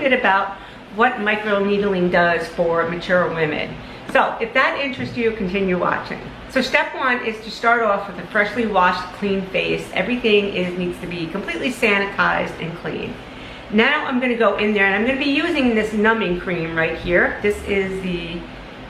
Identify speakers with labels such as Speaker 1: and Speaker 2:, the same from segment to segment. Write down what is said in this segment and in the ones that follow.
Speaker 1: bit about what microneedling does for mature women. So if that interests you, continue watching. So step one is to start off with a freshly washed, clean face. Everything needs to be completely sanitized and clean. Now I'm gonna go in there and I'm gonna be using this numbing cream right here. This is the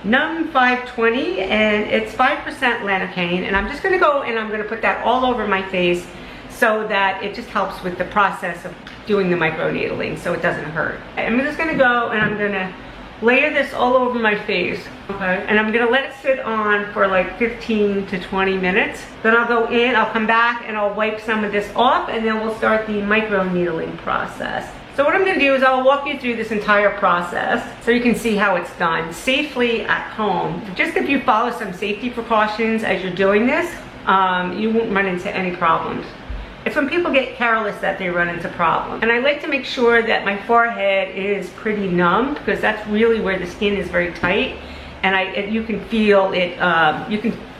Speaker 1: Numb 520 and it's 5% lanocane, and I'm just gonna go and I'm gonna put that all over my face so that it just helps with the process of doing the microneedling so it doesn't hurt. I'm just gonna go and I'm gonna layer this all over my face, okay? And I'm gonna let it sit on for like 15 to 20 minutes. Then I'll go in, I'll come back and I'll wipe some of this off, and then we'll start the microneedling process. So what I'm gonna do is I'll walk you through this entire process so you can see how it's done safely at home. Just if you follow some safety precautions as you're doing this, you won't run into any problems. It's when people get careless that they run into problems. And I like to make sure that my forehead is pretty numb, because that's really where the skin is very tight, and you can feel it.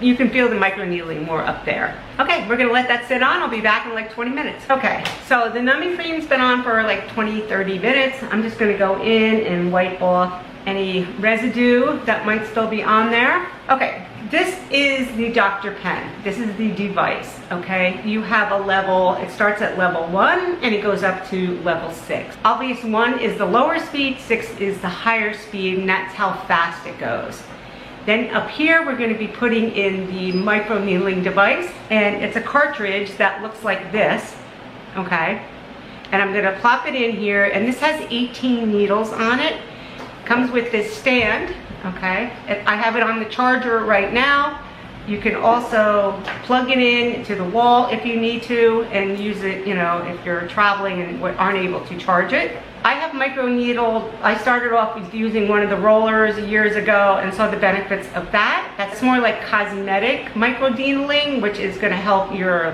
Speaker 1: You can feel the microneedling more up there. Okay, we're gonna let that sit on. I'll be back in like 20 minutes. Okay, so the numbing cream's been on for like 20-30 minutes. I'm just gonna go in and wipe off any residue that might still be on there. Okay. This is the Dr. Pen. This is the device, okay? You have a level, it starts at level 1 and it goes up to level 6. Obvious 1 is the lower speed, 6 is the higher speed, and that's how fast it goes. Then up here, we're gonna be putting in the microneedling device, and it's a cartridge that looks like this, okay? And I'm gonna plop it in here, and this has 18 needles on it. Comes with this stand. Okay, I have it on the charger right now. You can also plug it in to the wall if you need to and use it, you know, if you're traveling and aren't able to charge it. I have microneedled. I started off with using one of the rollers years ago and saw the benefits of that. That's more like cosmetic microneedling, which is going to help your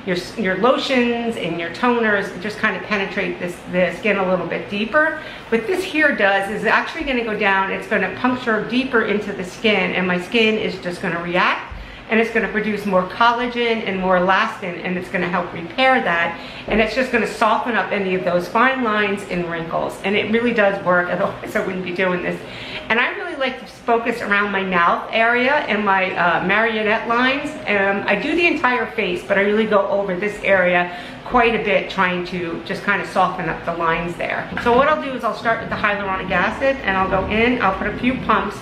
Speaker 1: your lotions and your toners just kind of penetrate the skin a little bit deeper. What this here does is actually going to go down, it's going to puncture deeper into the skin, and my skin is just going to react, and it's going to produce more collagen and more elastin, and it's going to help repair that, and it's just going to soften up any of those fine lines and wrinkles. And it really does work, otherwise I wouldn't be doing this. And I really like to focus around my mouth area and my marionette lines. I do the entire face, but I really go over this area quite a bit, trying to just kind of soften up the lines there. So what I'll do is I'll start with the hyaluronic acid, and I'll go in, I'll put a few pumps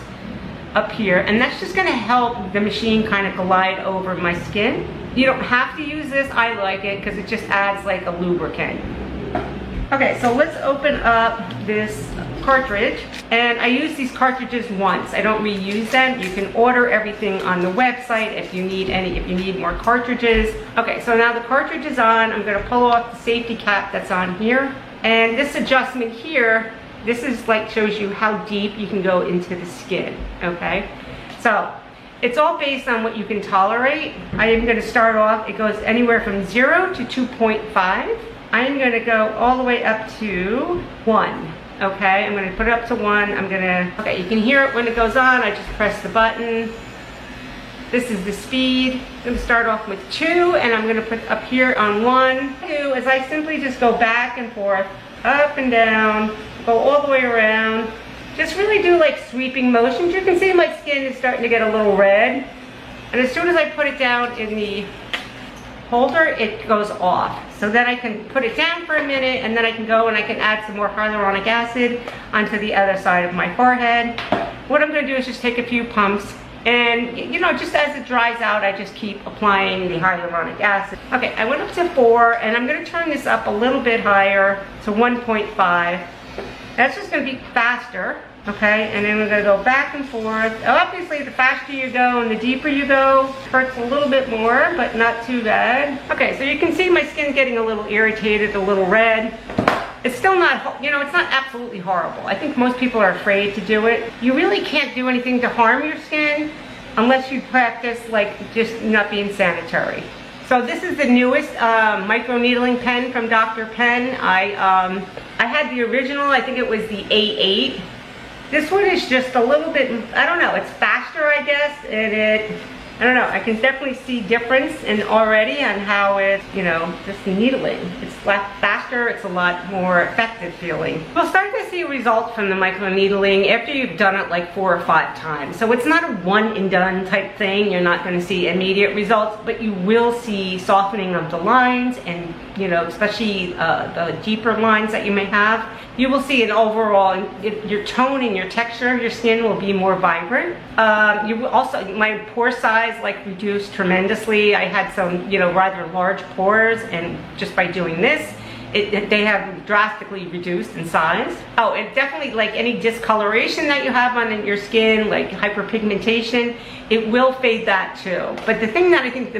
Speaker 1: up here, and that's just gonna help the machine kind of glide over my skin. You don't have to use this, I like it because it just adds like a lubricant. Okay, so let's open up this cartridge, and I use these cartridges once. I don't reuse them. You can order everything on the website if you need more cartridges. Okay, so now the cartridge is on. I'm gonna pull off the safety cap that's on here, and this adjustment here, this is like shows you how deep you can go into the skin, okay? So it's all based on what you can tolerate. I am gonna start off, it goes anywhere from 0 to 2.5. I'm gonna go all the way up to 1, okay? I'm gonna put it up to 1. Okay, you can hear it when it goes on. I just press the button. This is the speed. I'm gonna start off with 2, and I'm gonna put up here on 1. 2 is I simply just go back and forth, up and down, go all the way around. Just really do like sweeping motions. You can see my skin is starting to get a little red. And as soon as I put it down in the holder, it goes off. So then I can put it down for a minute, and then I can go and I can add some more hyaluronic acid onto the other side of my forehead. What I'm gonna do is just take a few pumps, and you know, just as it dries out, I just keep applying the hyaluronic acid. Okay, I went up to 4, and I'm gonna turn this up a little bit higher to 1.5. That's just gonna be faster, okay? And then we're gonna go back and forth. Obviously, the faster you go and the deeper you go, hurts a little bit more, but not too bad. Okay, so you can see my skin getting a little irritated, a little red. It's still not, you know, it's not absolutely horrible. I think most people are afraid to do it. You really can't do anything to harm your skin unless you practice like just not being sanitary. So this is the newest microneedling pen from Dr. Pen. I had the original, I think it was the A8. This one is just a little bit, I don't know, it's faster, I guess, and I don't know, I can definitely see difference in already on how it's, you know, just the needling. It's faster, it's a lot more effective feeling. We'll start to see results from the microneedling after you've done it like 4 or 5 times. So it's not a one and done type thing. You're not going to see immediate results, but you will see softening of the lines and, you know, especially the deeper lines that you may have. You will see an overall, your tone and your texture of your skin will be more vibrant. You will also, my pore size like reduced tremendously. I had some, you know, rather large pores, and just by doing this, they have drastically reduced in size. Oh, and definitely like any discoloration that you have on your skin, like hyperpigmentation, it will fade that too. But the thing that I think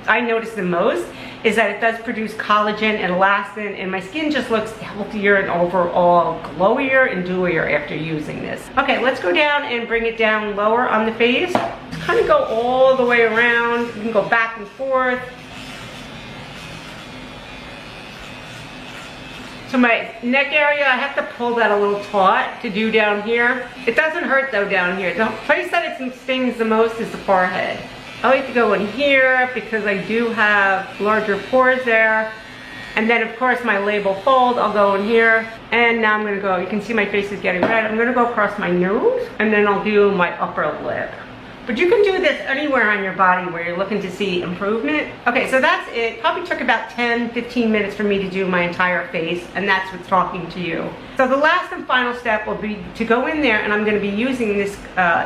Speaker 1: I notice the most is that it does produce collagen and elastin, and my skin just looks healthier and overall glowier and dewier after using this. Okay, let's go down and bring it down lower on the face. Kind of go all the way around. You can go back and forth. So my neck area, I have to pull that a little taut to do down here. It doesn't hurt though down here. The place that it stings the most is the forehead. I like to go in here because I do have larger pores there. And then of course my label fold, I'll go in here. And now I'm gonna go, you can see my face is getting red. I'm gonna go across my nose, and then I'll do my upper lip. But you can do this anywhere on your body where you're looking to see improvement. Okay, so that's it. Probably took about 10-15 minutes for me to do my entire face, and that's what's talking to you. So the last and final step will be to go in there, and I'm going to be using this.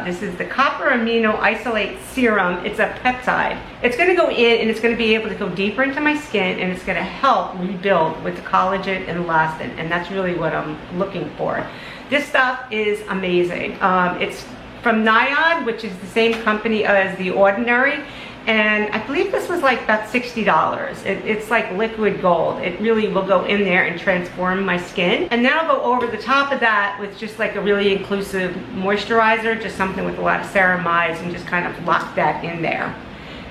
Speaker 1: This is the copper amino isolate serum. It's a peptide. It's going to go in, and it's going to be able to go deeper into my skin, and it's going to help rebuild with the collagen and elastin, and that's really what I'm looking for. This stuff is amazing. It's from Nyod, which is the same company as The Ordinary, and I believe this was like about $60. It's like liquid gold. It really will go in there and transform my skin. And then I'll go over the top of that with just like a really inclusive moisturizer, just something with a lot of ceramides, and just kind of lock that in there.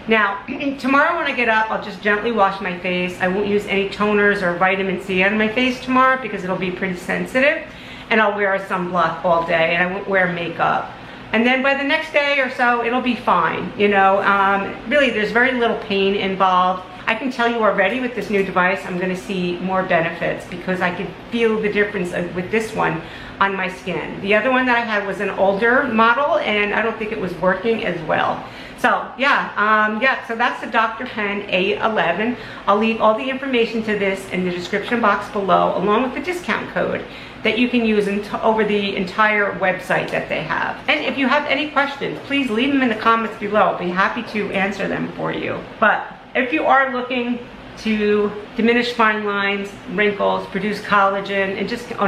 Speaker 1: Now, tomorrow when I get up, I'll just gently wash my face. I won't use any toners or vitamin C on my face tomorrow because it'll be pretty sensitive. And I'll wear a sunblock all day, and I won't wear makeup. And then by the next day or so, it'll be fine, you know. Really, there's very little pain involved. I can tell you already with this new device, I'm gonna see more benefits because I can feel the difference with this one on my skin. The other one that I had was an older model, and I don't think it was working as well. So yeah, so that's the Dr. Pen A11. I'll leave all the information to this in the description box below, along with the discount code that you can use over the entire website that they have. And if you have any questions, please leave them in the comments below. I'll be happy to answer them for you. But if you are looking to diminish fine lines, wrinkles, produce collagen, and just